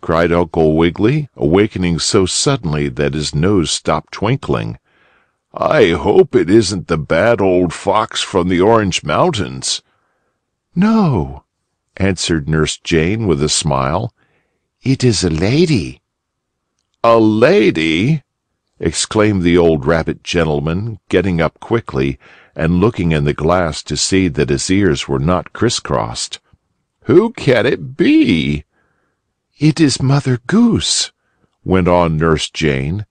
C: cried Uncle Wiggily, awakening so suddenly that his nose stopped twinkling. "I hope it isn't the bad old fox from the Orange Mountains."
A: "No," answered Nurse Jane with a smile. "It is a lady."
C: "A lady?" exclaimed the old rabbit gentleman, getting up quickly and looking in the glass to see that his ears were not crisscrossed. "Who can it be?"
A: "It is Mother Goose," went on Nurse Jane.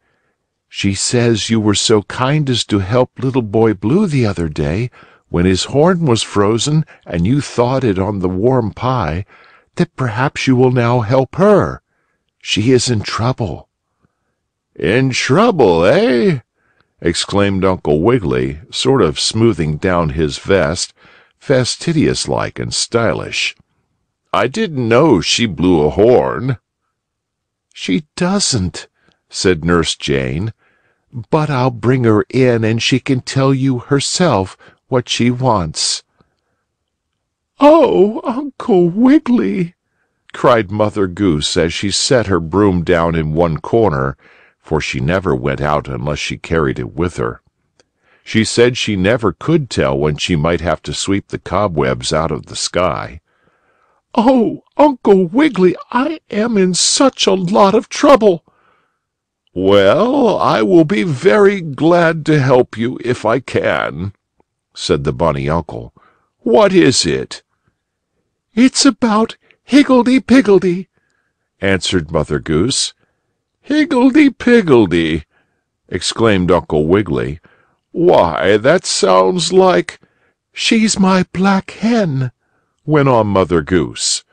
A: "She says you were so kind as to help Little Boy Blue the other day, when his horn was frozen and you thawed it on the warm pie, that perhaps you will now help her. She is in trouble."
C: "In trouble, eh?" exclaimed Uncle Wiggily, sort of smoothing down his vest, fastidious-like and stylish. "I didn't know she blew a horn."
A: "She doesn't," said Nurse Jane, "but I'll bring her in and she can tell you herself what she wants."
C: "Oh, Uncle Wiggily!" cried Mother Goose as she set her broom down in one corner, for she never went out unless she carried it with her. She said she never could tell when she might have to sweep the cobwebs out of the sky.
D: "Oh, Uncle Wiggily, I am in such a lot of trouble."
C: "Well, I will be very glad to help you if I can," said the bunny uncle. "What is it?"
D: "It's about Higgledy-Piggledy,"
C: answered Mother Goose. "Higgledy-Piggledy!" exclaimed Uncle Wiggily. "Why, that sounds like—"
D: "She's my black hen," went on Mother Goose.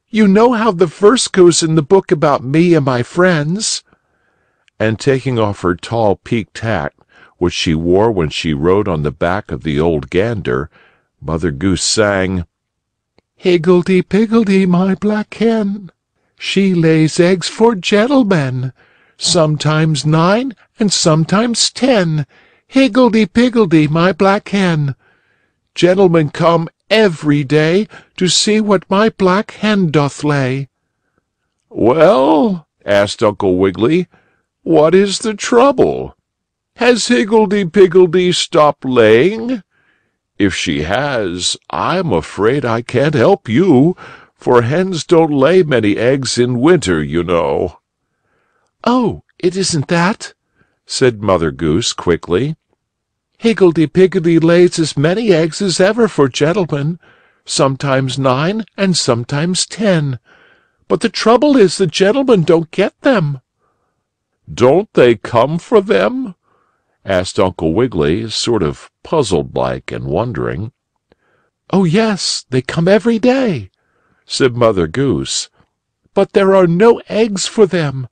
A: "You know how the verse goes in the book about me and my friends." And taking off her tall peaked hat, which she wore when she rode on the back of the old gander, Mother Goose sang,
D: "Higgledy-Piggledy, my black hen, she lays eggs for gentlemen, sometimes 9, and sometimes 10. Higgledy-piggledy, my black hen. Gentlemen come every day to see what my black hen doth lay."
C: "Well," asked Uncle Wiggily, "what is the trouble? Has Higgledy-Piggledy stopped laying? If she has, I'm afraid I can't help you, for hens don't lay many eggs in winter, you know."
D: "Oh, it isn't that," said Mother Goose quickly. "Higgledy-Piggledy lays as many eggs as ever for gentlemen, sometimes 9 and sometimes 10. But the trouble is the gentlemen don't get them."
C: "Don't they come for them?" asked Uncle Wiggily, sort of puzzled-like and wondering.
D: "Oh, yes, they come every day," said Mother Goose. "But there are no eggs for them.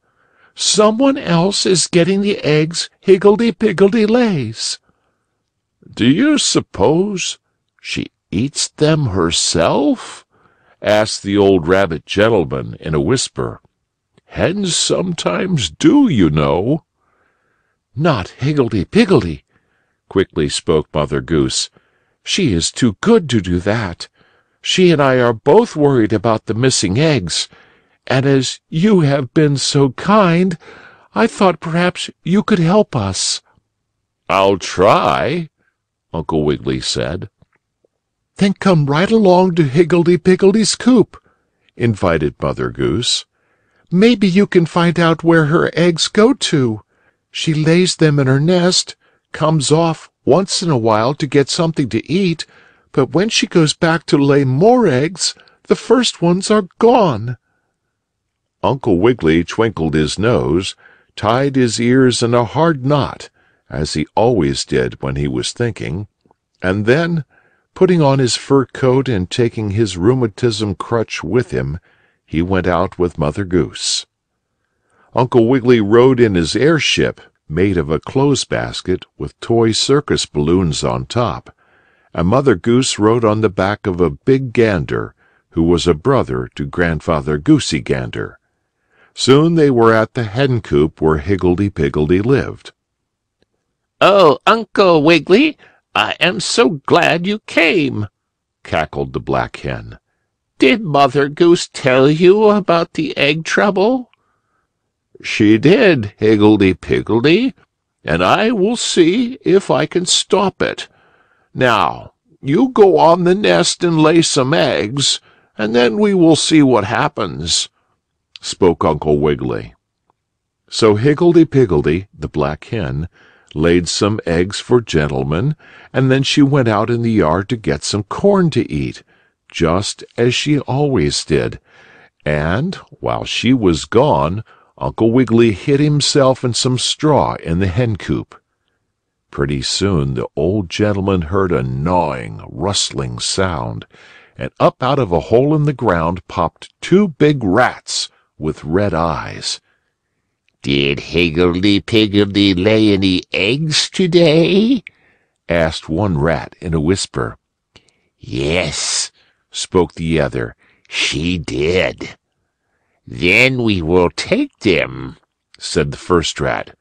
D: Someone else is getting the eggs Higgledy-Piggledy lays."
C: "Do you suppose she eats them herself?" asked the old rabbit gentleman in a whisper. "Hens sometimes do, you know."
D: "Not Higgledy-Piggledy," quickly spoke Mother Goose. "She is too good to do that. She and I are both worried about the missing eggs, and as you have been so kind, I thought perhaps you could help us."
C: "I'll try," Uncle Wiggily said.
D: "Then come right along to Higgledy-Piggledy's coop," invited Mother Goose. "Maybe you can find out where her eggs go to. She lays them in her nest, comes off once in a while to get something to eat, but when she goes back to lay more eggs, the first ones are gone."
C: Uncle Wiggily twinkled his nose, tied his ears in a hard knot, as he always did when he was thinking, and then, putting on his fur coat and taking his rheumatism crutch with him, he went out with Mother Goose. Uncle Wiggily rode in his airship, made of a clothes basket with toy circus balloons on top, and Mother Goose rode on the back of a big gander, who was a brother to Grandfather Goosey Gander. Soon they were at the hen coop where Higgledy-Piggledy lived.
B: "Oh, Uncle Wiggily, I am so glad you came," cackled the black hen. "Did Mother Goose tell you about the egg trouble?"
C: "She did, Higgledy-Piggledy, and I will see if I can stop it. Now, you go on the nest and lay some eggs, and then we will see what happens," spoke Uncle Wiggily. So Higgledy-Piggledy, the black hen, laid some eggs for gentlemen, and then she went out in the yard to get some corn to eat, just as she always did, and, while she was gone, Uncle Wiggily hid himself in some straw in the hen coop. Pretty soon the old gentleman heard a gnawing, rustling sound, and up out of a hole in the ground popped 2 big rats with red eyes.
B: "Did Higgledy-Piggledy lay any eggs today?"
C: asked one rat in a whisper.
B: "Yes," spoke the other, "she did." "Then we will take them," said the first rat.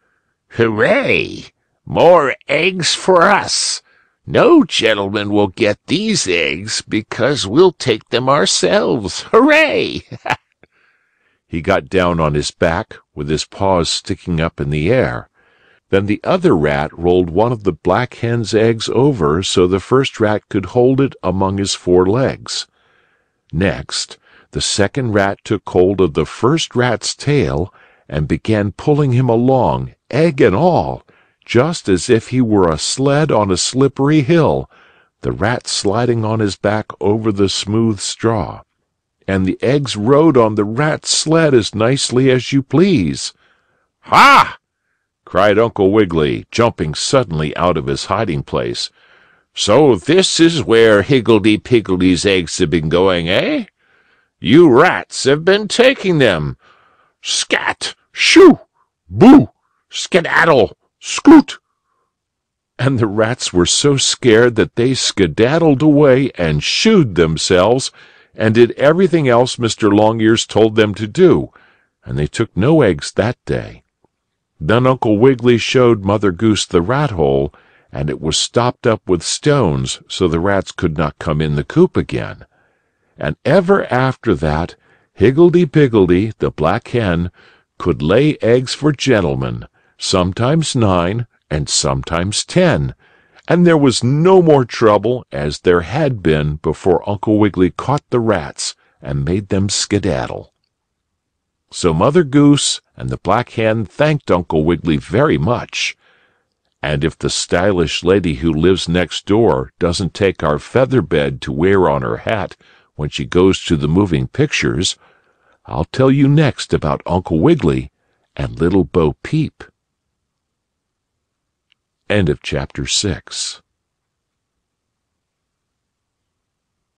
B: "Hooray! More eggs for us. No gentleman will get these eggs because we'll take them ourselves. Hooray!"
C: He got down on his back, with his paws sticking up in the air. Then the other rat rolled one of the black hen's eggs over so the first rat could hold it among his 4 legs. Next, the second rat took hold of the first rat's tail and began pulling him along, egg and all, just as if he were a sled on a slippery hill, the rat sliding on his back over the smooth straw. And the eggs rode on the rat's sled as nicely as you please. "Ha!" cried Uncle Wiggily, jumping suddenly out of his hiding place. "So this is where Higgledy-Piggledy's eggs have been going, eh? You rats have been taking them. Scat! Shoo! Boo! Skedaddle! Scoot!" And the rats were so scared that they skedaddled away and shooed themselves, and did everything else Mr. Longears told them to do, and they took no eggs that day.
A: Then Uncle Wiggily showed Mother Goose the rat hole, and it was stopped up with stones so the rats could not come in the coop again. And ever after that, Higgledy-Piggledy, the black hen, could lay eggs for gentlemen, sometimes 9 and sometimes 10, and there was no more trouble, as there had been before Uncle Wiggily caught the rats and made them skedaddle. So Mother Goose and the black hen thanked Uncle Wiggily very much. And if the stylish lady who lives next door doesn't take our feather bed to wear on her hat when she goes to the moving pictures, I'll tell you next about Uncle Wiggily and Little Bo Peep. End of chapter 6.